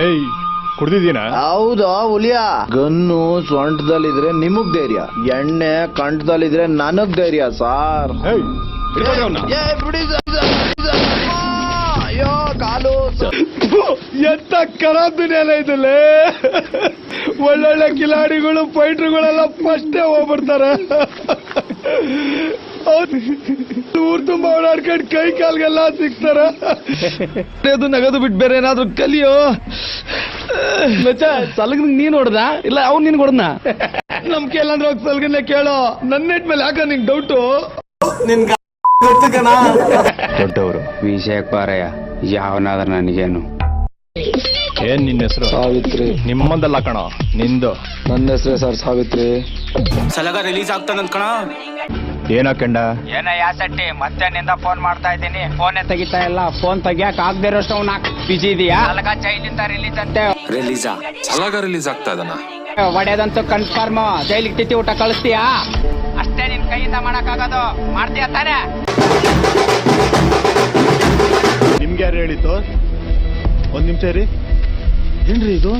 ಏಯ್ ಕುಡ್ದಿದ್ದೀನ? ಹೌದಾ ಹುಲಿಯ? ಗನ್ನು ಸೊಂಟದಲ್ಲಿದ್ರೆ ನಿಮಗ್ ಧೈರ್ಯ, ಎಣ್ಣೆ ಕಂಠದಲ್ಲಿದ್ರೆ ನನಗ್ ಧೈರ್ಯ ಸಾರ್. ಅಯ್ಯೋ ಕಾಲು. ಎಂತ ಖರಾಬ್ ದುನಿಯಲ್ಲ ಇದಲ್ಲೇ. ಒಳ್ಳೊಳ್ಳೆ ಕಿಲಾಡಿಗಳು ಫೈಟರ್ಗಳೆಲ್ಲ ಫಸ್ಟೇ ಹೋಗ್ಬಿಡ್ತಾರೆ. ಊರ್ ತುಂಬಾ ಓಡಾಡ್ಕೊಂಡು ಕೈ ಕಾಲ್ಗೆಲ್ಲ ಸಿಗ್ತಾರ. ಅದು ನಗದು ಬಿಟ್ಟು ಬೇರೆ ಏನಾದ್ರು ಕಲಿಯೋ. ಸಲಗ ನೀನ್ ಹೊಡ್ದ ಇಲ್ಲ ಅವ್ನು ನಿನ್ ಹೊಡ್ದ? ನಮ್ ಕೇಳಂದ್ರೆ ಹೋಗಿ ಸಲ್ಗನ್ನೇ ಕೇಳೋ. ನನ್ನೆಟ್ ಮೇಲೆ ಯಾಕ ನಿಂಗ್ ಡೌಟು? ದೊಡ್ಡವರು ವಿಷಯ ಪಾರಯ್ಯ, ಯಾವನಾದ್ರ ನನಗೇನು. ಏನ್ ನಿನ್ನ ಹೆಸರು? ಸಾವಿತ್ರಿ. ನಿಮ್ಮಂದಲ್ಲ ಕಣ, ನಿಂದು. ನನ್ನ ಹೆಸರೇ ಸರ್ ಸಾವಿತ್ರಿ. ಸಲಗ ರಿಲೀಸ್ ಆಗ್ತಾನಂತ ಕಣ. ಏನಾಕಂಡ? ಏನ ಯಾಸಟ್ಟಿ ಮತ್ತೆ ನಿಂದ ಫೋನ್ ಮಾಡ್ತಾ ಇದ್ದೀನಿ, ಫೋನೇ ತೆಗಿತಾ ಇಲ್ಲ. ಫೋನ್ ತೆಗಿಯಕ್ ಆಗದೆ ಇರೋಷ್ಟು ಅವ್ನ ಬಿಜಿ ಇದೆಯಾ? ಸಲಗ ಜೈಲಿಂದ ರಿಲೀಸ್ ಅಂತೆ. ರಿಲೀಸಾ? ಸಲಗ ರಿಲೀಸ್ ಆಗ್ತಾ ಇದನ್ನ ಒಡೆದಂತೂ ಕನ್ಫರ್ಮ್. ಜೈಲಿಗೆ ತಿಥಿ ಊಟ ಕಳಿಸ್ತೀಯಾ? ಅಷ್ಟೇ ನಿನ್ ಕೈಯಿಂದ ಮಾಡಕ್ಕಾಗೋದು. ಮಾಡ್ತೀಯ ತಾನೆ? ನಿಮ್ಗೆ ಯಾರು ಹೇಳಿತ್ತು? ಒಂದ್ ನಿಮಿಷ ಇರಿ. ಏನ್ರಿ ಇದು?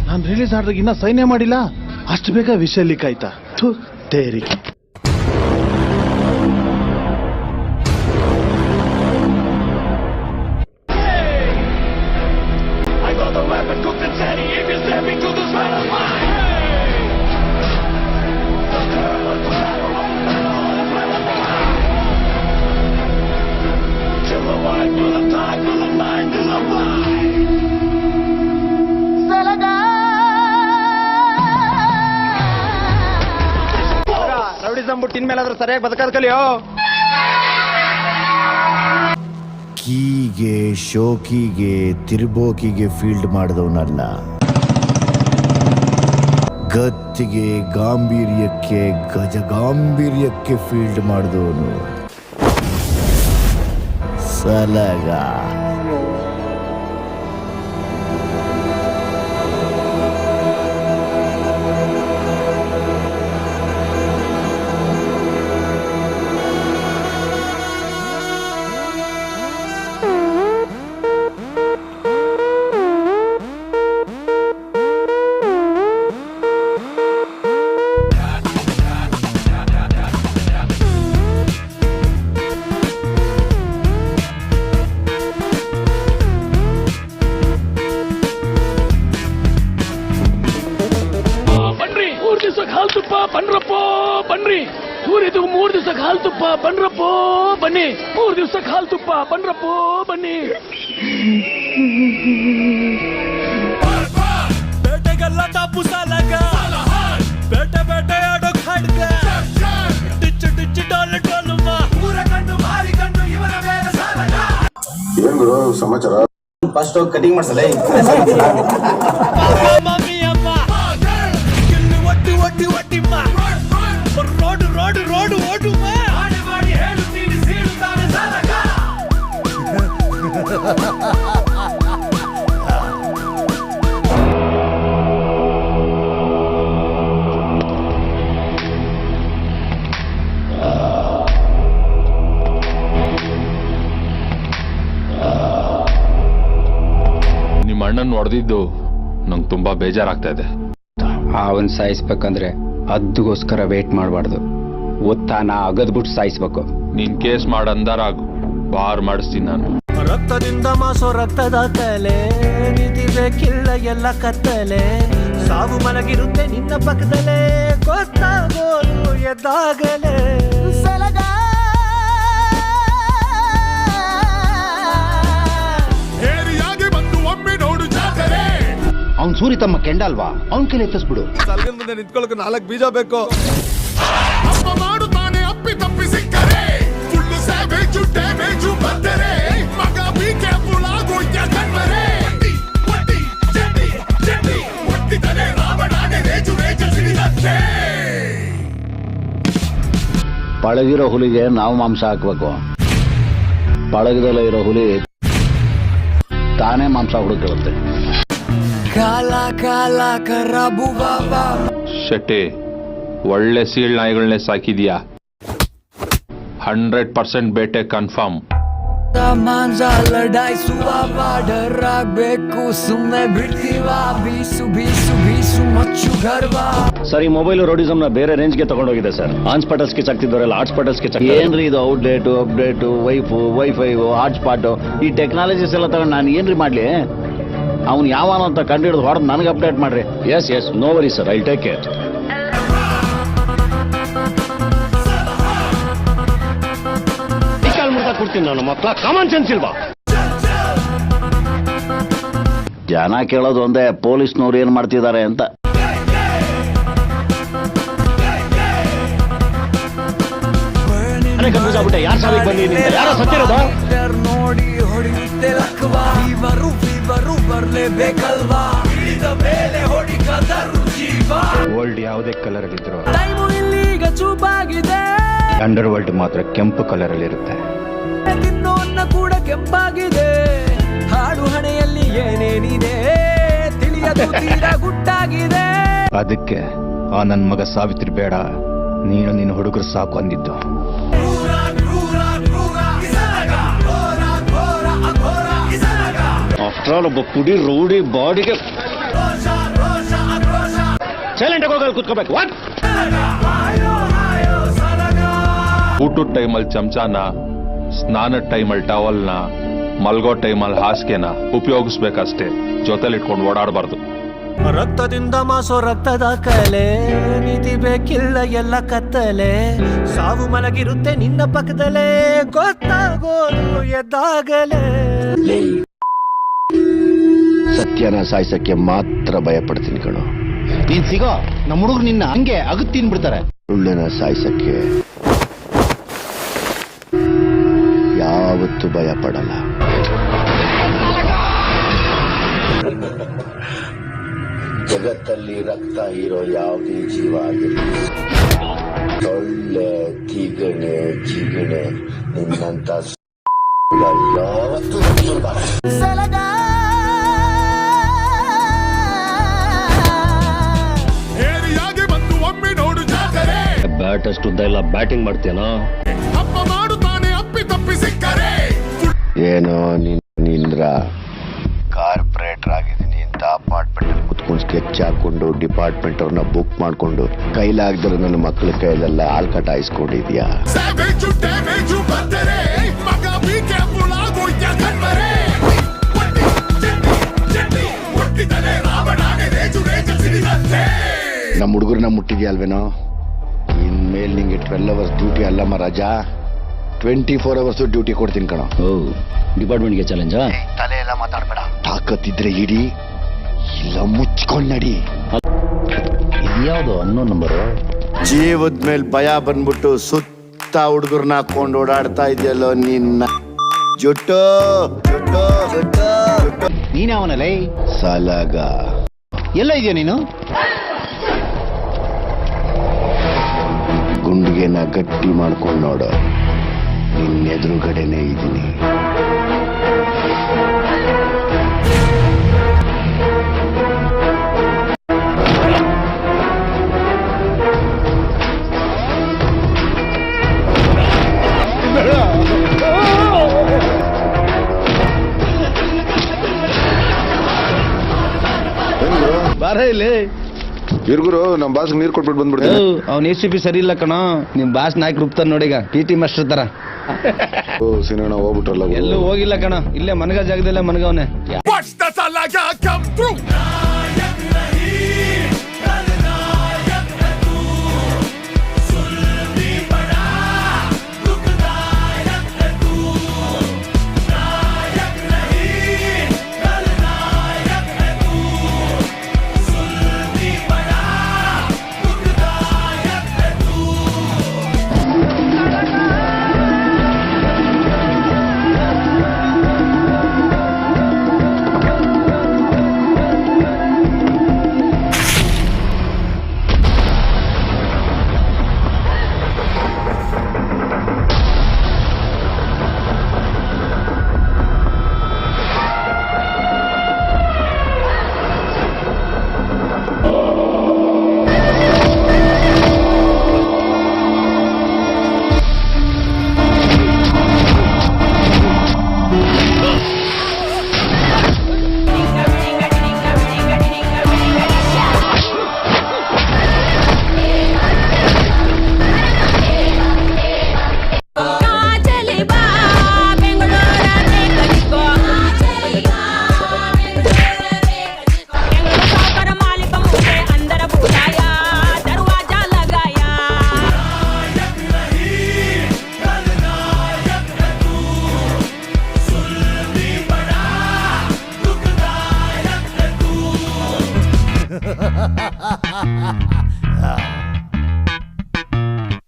ನಾನ್ ರಿಲೀಸ್ ಆಡ್ದಾಗ ಇನ್ನ ಸೈನ್ಯ ಮಾಡಿಲ್ಲ, ಅಷ್ಟು ಬೇಗ ವಿಷಯ ಲೀಕ್ ಆಯ್ತಾ? ತೇರಿಗೆ ರೌಡಿಸಂಬಿಟ್ಟು ಇನ್ಮೇಲಾದ್ರೂ ಸರಿಯಾಗಿ ಬದುಕೋದ್ ಕಲಿಯೋ. ಕೀಗೆ ಶೋಕಿಗೆ ತಿರ್ಬೋಕಿಗೆ ಫೀಲ್ಡ್ ಮಾಡಿದವನಲ್ಲ, ಗತ್ತಿಗೆ ಗಾಂಭೀರ್ಯಕ್ಕೆ ಗಜಗಾಂಭೀರ್ಯಕ್ಕೆ ಫೀಲ್ಡ್ ಮಾಡಿದವನು ಸಲಗ. ಹಾಲು ತುಪ್ಪ ಬನ್ರಪ್ಪೋ ಬನ್ರಿ. ಸೂರ್ಯದು 3 ದಿವಸಕ್ಕೆ ಹಾಲು ತುಪ್ಪ ಬನ್ರಪ್ಪೋ ಬನ್ನಿ. 3 ದಿವಸಕ್ಕೆ ಹಾಲು ತುಪ್ಪ ಬನ್ರಪ್ಪೋ ಬನ್ನಿ. ಬೇಟೆಗೆಲ್ಲ ಟಾಪು ಸಾಲಗ, ಬೇಟೆ ಬೇಟೆ ಆಡೋ ಖಡ್ಗ, ಟಿಚ್ಚು ಟಿಚ್ಚು ಡೋಲು ಡೋಲುಮ್ಮ, ಊರ ಕಂಡು ಭಾರಿ ಕಂಡು ಇವರ ಮೇಲೆ ಸಾಲಗ. ಏನ್ ಗುರು ಸಮಾಚಾರ? First cutting ಮಾಡ್ಸಲ್ಲ. ಮಮ್ಮಿ ಅಮ್ಮ ಇಲ್ಲಿ ಒಟ್ಟಿ ಒಟ್ಟಿ ಒಟ್ಟಿಮ್ಮ, ರೋಡು ರೋಡು ರೋಡು ಓಡುಮ್ಮ, ಮಾಡಿ ಮಾಡಿ ಹೇಳುತ್ತೀನಿ ಸೀಳುತ್ತಾನೆ ಸಾಲಗ. ನಿಮ್ಮ ಅಣ್ಣನ್ ಹೊಡೆದಿದ್ದು ನಂಗೆ ತುಂಬಾ ಬೇಜಾರಾಗ್ತಾ ಇದೆ. ಅವನ್ ಸಾಯಿಸ್ಬೇಕಂದ್ರೆ ಅದ್ದುಗೋಸ್ಕರ ವೇಟ್ ಮಾಡಬಾರ್ದು. ಒತ್ತಾನ ಅಗದ್ಬಿಟ್ಟು ಸಾಯಿಸ್ಬೇಕು. ನೀನ್ ಕೇಸ್ ಮಾಡಂದಾರಾಗು, ಬಾರ್ ಮಾಡಿಸ್ತೀನಿ ನಾನು. ರಕ್ತದಿಂದ ಮಾಸೋ ರಕ್ತದ ಕಲೆ, ನಿಧಿ ಬೇಕಿಲ್ಲ ಎಲ್ಲ ಕತ್ತಲೆ, ಸಾವು ಮಲಗಿರುತ್ತೆ ನಿನ್ನ ಪಕ್ಕದಲ್ಲೇ, ಗೊತ್ತಾಗೋದು ಎದ್ದಾಗಲೇ. ಅವ್ನ್ ಸೂರಿ ತಮ್ಮ ಕೆಂಡಲ್ವಾ, ಅವ್ನ್ ಕೈಲಿ ಎತ್ತಿಸ್ಬಿಡು. ಸಲ್ಗನ್ ಮುಂದೆ ನಿಂತ್ಕೊಳ್ಳೋಕೆ 4 ಬೀಜ ಬೇಕು. ಅಪ್ಪ ಮಾಡುತ್ತಾನೆ ಅಪ್ಪಿ ತಪ್ಪಿ ಸಿಕ್ಕರೆ, ಫುಲ್ಲು ಸ್ಯಾವೇಜು ಡ್ಯಾಮೇಜು ಬಂದರೆ, ಮಗ ಬಿ ಕೇರ್ಫುಲ್ ಆಗು ಯಾಕಂದರೆ, ಒಟ್ಟಿ ಚಟ್ಟಿ ಚಟ್ಟಿ ಒಟ್ಟಿದರೆ ರಾವಣಾನೆ ರೇಜು ರೇಜ ಸಿಡಿದಂತೆ. ಪಳಗಿರೋ ಹುಲಿಗೆ ನಾವು ಮಾಂಸ ಹಾಕ್ಬೇಕು, ಪಳಗದಲ್ಲೇ ಇರೋ ಹುಲಿ ತಾನೇ ಮಾಂಸ ಹುಡುಕಿರುತ್ತೆ. ಕಾಲ ಕಾಲ ಕರಾಬು ಬಾಬಾ. ಶೆಟ್ಟಿ, ಒಳ್ಳೆ ಸೀಳ್ ನಾಯಿಗಳನ್ನೇ ಸಾಕಿದ್ಯಾ. 100% ಬೇಟೆ ಕನ್ಫರ್ಮ್. ಮಾಂಜ ಲಡಾಯಿಸುವ ಬಾರ್ಡರ್ ಆಗ್ಬೇಕು ಸುಮ್ಮನೆ ಬಿಡ್ತೀವ ಬೀಸು ಬೀಸು ಬೀಸು ಮಚ್ಚು ಗರ್ವ ಸರ್ ಈ ಮೊಬೈಲ್ ರೋಡಿಸಮ್ ನ ಬೇರೆ ರೇಂಜ್ ಗೆ ತಗೊಂಡೋಗಿದೆ ಸರ್ ಹಾಟ್ಸ್ಪಾಟ್ ಸ್ಕೆಚ್ ಆಗ್ತಿದ್ದವರೆಲ್ಲ ಹಾಟ್ಸ್ಪಾಟ್ ಸ್ಕೆಚ್ ಏನ್ರಿ ಇದು ಔಟ್ಡೇಟ್ ಅಪ್ಡೇಟ್ ವೈಫೈ ಹಾಟ್ಸ್ಪಾಟ್ ಈ ಟೆಕ್ನಾಲಜೀಸ್ ಎಲ್ಲ ತಗೊಂಡು ನಾನು ಏನ್ರಿ ಮಾಡ್ಲಿ ಅವ್ನು ಯಾವನ ಅಂತ ಕಂಡು ಹಿಡಿದು ಹೊಡೆದು ನನಗೆ ಅಪ್ಡೇಟ್ ಮಾಡ್ರಿ yes no worry sir I take care ಕೊಡ್ತೀನಿ ನಾನು ಮಕ್ಕಳ ಕಾಮನ್ ಸೆನ್ಸ್ ಇಲ್ವಾ ಜನ ಕೇಳೋದು ಒಂದೇ ಪೊಲೀಸ್ನವ್ರು ಏನ್ ಮಾಡ್ತಿದ್ದಾರೆ ಅಂತ ಯಾರು ಸಾವಿಗೆ ಬಂದಿದ್ದೀನಿ ಯಾರೋ ಸತ್ತಿರೋದು ನೋಡಿ ಹೊಡೆಯುತ್ತೆ ಲಕ್ವಾ ಇವರು ಬರ್ಲೇಬೇಕಲ್ವಾ ಇಳಿದ ಮೇಲೆ ಹೊಡಿಕದರು ಜೀವ ವರ್ಲ್ಡ್ ಯಾವುದೇ ಕಲರ್ ಅಲ್ಲಿ ಇದ್ರು ಟೈಮು ಇಲ್ಲಿಗ ಚೂಪಾಗಿದೆ ಅಂಡರ್ ವರ್ಲ್ಡ್ ಮಾತ್ರ ಕೆಂಪು ಕಲರ್ ಅಲ್ಲಿ ಇರುತ್ತೆ ತಿನ್ನೋನ್ನ ಕೂಡ ಕೆಂಪಾಗಿದೆ ಹಾಡು ಹಣೆಯಲ್ಲಿ ಏನೇನಿದೆ ತಿಳಿಯದು ತೀರಾ ಗುಟ್ಟಾಗಿದೆ ಅದಕ್ಕೆ ಆ ನನ್ ಮಗ ಸಾವಿತ್ರಿ ಬೇಡ ನೀನು ನಿನ್ನ ಹುಡುಗರು ಸಾಕು ಅಂದಿದ್ದು ಆಫ್ಟರ್ ಆಲ್ ಒಬ್ಬ ಪುಡಿ ರೌಡಿ ಬಾಡಿಗೆ ಸೈಲೆಂಟ್ ಆಗಿ ಹೋಗಲ್ಲಿ ಕುತ್ಕೋಬೇಕು ಊಟದ ಟೈಮಲ್ಲಿ ಚಮಚಾನ ಸ್ನಾನದ ಟೈಮಲ್ಲಿ ಟವಲ್ನ ಮಲ್ಗೋ ಟೈಮಲ್ಲಿ ಹಾಸಿಗೆನ ಉಪಯೋಗಿಸ್ಬೇಕಷ್ಟೇ ಜೊತೆಲಿ ಇಟ್ಕೊಂಡು ಓಡಾಡಬಾರ್ದು ರಕ್ತದಿಂದ ಮಾಸೋ ರಕ್ತದ ಕಲೆ ನೀತಿ ಬೇಕಿಲ್ಲ ಎಲ್ಲ ಕತ್ತಲೆ ಸಾವು ಮಲಗಿರುತ್ತೆ ನಿನ್ನ ಪಕ್ಕದಲ್ಲೇ ಗೊತ್ತಾಗೋದು ಎದ್ದಾಗಲೇ ಸತ್ಯನ ಸಾಯಿಸಕ್ಕೆ ಮಾತ್ರ ಭಯ ಪಡ್ತೀನಿ ಕಣೋ ನೀನ್ ಸಿಗೋ ನಮ್ಮ ಹುಡುಗರು ನಿನ್ನ ಹಂಗೆ ಅಗತ್ತೀನ್ ಬಿಡ್ತಾರೆ ಸುಳ್ಳನ ಸಾಯಿಸಕ್ಕೆ ಯಾವತ್ತೂ ಭಯ ಪಡಲ್ಲ ಜಗತ್ತಲ್ಲಿ ರಕ್ತ ಹೀರೋ ಯಾವುದೇ ಜೀವ ಆಗಿರಲಿ ಸೊಳ್ಳೆ ಜಿಗಣೆ ನಿನ್ನಂತ ಯಾವತ್ತೂ ಏರಿಯಾಗೆ ಬಂದು ಒಮ್ಮೆ ನೋಡು ಜಾತರೆ ಬ್ಯಾಟ್ ಅಷ್ಟು ಉದ್ದ ಇಲ್ಲ ಬ್ಯಾಟಿಂಗ್ ಮಾಡ್ತೀನೋ ಹಬ್ಬ ಮಾಡುತ್ತಾನೆ ಅಪ್ಪಿ ತಪ್ಪಿ ಸಿಕ್ಕರೆ ಏನೋ ನಿಂದ್ರ ಕಾರ್ಪೊರೇಟರ್ ಆಗಿದ್ದೀನಿ ಅಂತ ಅಪಾರ್ಟ್ಮೆಂಟ್ ಅಲ್ಲಿ ಕುತ್ಕೊಂಡು ಸ್ಕೆಚ್ ಹಾಕೊಂಡು ಡಿಪಾರ್ಟ್ಮೆಂಟ್ ಅವ್ರನ್ನ ಬುಕ್ ಮಾಡ್ಕೊಂಡು ಕೈಲಾಗದ್ರೆ ನನ್ನ ಮಕ್ಕಳ ಕೈಲೆಲ್ಲ ಹಾಲ್ ಕಟಾಯಿಸ್ಕೊಂಡಿದ್ಯಾ savage damage ಬಂದರೆ ಮಗ ಬಿ ಕೇರ್ಫುಲ್ ಆಗೋಯ್ಯ ಕಣ್ಮರೆ ಹುಟ್ಟಿದರೆ ರಾವಣಾಗೆ ರೇಜು ಸಿಡಿದಂತೆ ನಮ್ಮ ಹುಡುಗರನ್ನ ಮುಟ್ಟಿದ್ಯಲ್ವೇನೋ ಇನ್ಮೇಲೆ ನಿಂಗೆ 12 ಅವರ್ಸ್ ಡ್ಯೂಟಿ ಅಲ್ಲಮ್ಮ ರಾಜಾ 24 ಅವರ್ಸ್ ಡ್ಯೂಟಿ ಕೊಡ್ತೀನಿ ಕಣ ಡಿಪಾರ್ಟ್ಮೆಂಟ್ಗೆ ಚಾಲೆಂಜ್ ತಲೆ ಎಲ್ಲ ಮಾತಾಡ್ಬೇಡ ತಾಕತ್ತಿದ್ರೆ ಇಡಿ ಇಲ್ಲ ಮುಚ್ಕೊಂಡ್ ನಡಿ ಇದ್ಯಾವುದು ಅನ್ನೋ ನಂಬರು ಜೀವದ ಮೇಲೆ ಭಯ ಬಂದ್ಬಿಟ್ಟು ಸುತ್ತ ಹುಡುಗರ್ನ ಹಾಕೊಂಡು ಓಡಾಡ್ತಾ ಇದೆಯಲ್ಲೋ ನಿನ್ನ ಜುಟ್ಟು ನೀನವನಲ್ಲೇ ಸಾಲಾಗ ಎಲ್ಲ ಇದೆಯಾ ನೀನು ಗುಂಡಿಗೆನ ಗಟ್ಟಿ ಮಾಡ್ಕೊಂಡು ನೋಡು ನಿನ್ನೆದುರುಗಡೆನೆ ಇದ್ದೀನಿ ಬಾರ ಇಲ್ಲಿ ಇರ್ಗುರು ನಮ್ ಬಾಸ್ ನೀರ್ ಕೊಟ್ಬಿಟ್ಟು ಬಂದ್ಬಿಡ್ತೀನಿ ಅವ್ನ ಎಸಿಪಿ ಸರಿ ಇಲ್ಲ ಕಣ ನಿಮ್ ಬಾಸ್ ನಾಯ್ಕ ರೂಪ್ತಾನ ನೋಡಿಗ PT ಮಾಸ್ಟರ್ ತರ ಸಿನಿಮಾ ಹೋಗ್ಬಿಟ್ರಲ್ಲ ಎಲ್ಲೂ ಹೋಗಿಲ್ಲ ಕಣ ಇಲ್ಲೇ ಮನಗ ಜಾಗದಲ್ಲೇ ಮನಗವನೆ Watch the Salaga come through